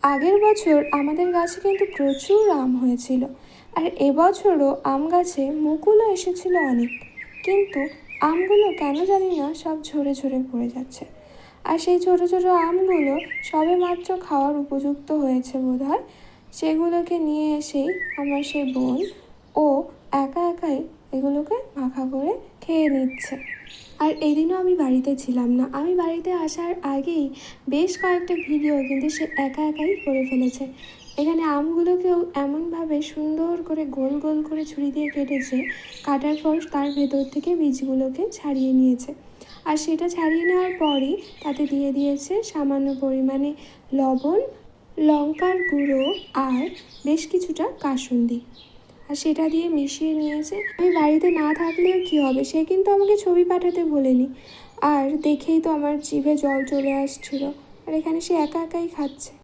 আগের বছর আমাদের গাছে কিন্তু প্রচুর আম হয়েছিল, আর এবছরও আম গাছে মুকুলও এসেছিল অনেক, কিন্তু আমগুলো কেন জানি না সব ঝরে ঝরে পড়ে যাচ্ছে। আর সেই ছোটো ছোটো আমগুলো সবে মাত্র খাওয়ার উপযুক্ত হয়েছে বোধহয়, সেগুলোকে নিয়ে এসেই আমার সেই বোন ও একা একাই এগুলোকে মাখা করে খেয়ে নিচ্ছে। আর এদিনও আমি বাড়িতে ছিলাম না, আমি বাড়িতে আসার আগেই বেশ কয়েকটা ভিডিও কিন্তু সে একা একাই করে ফেলেছে। এখানে আমগুলোকেও এমনভাবে সুন্দর করে গোল গোল করে ছুরি দিয়ে কেটেছে, কাটার পর তার ভেতর থেকে বীজগুলোকে ছাড়িয়ে নিয়েছে। আর সেটা ছাড়িয়ে নেওয়ার পরই তাতে দিয়ে দিয়েছে সামান্য পরিমাণে লবণ, লঙ্কার গুঁড়ো আর বেশ কিছুটা কাসুন্দি, আর সেটা দিয়ে মিশিয়ে নিয়েছে। আমি বাড়িতে না থাকলেও কী হবে, সে কিন্তু আমাকে ছবি পাঠাতে বলেনি। আর দেখেই তো আমার জিভে জল চলে আসছিল, আর এখানে সে একা একাই খাচ্ছে।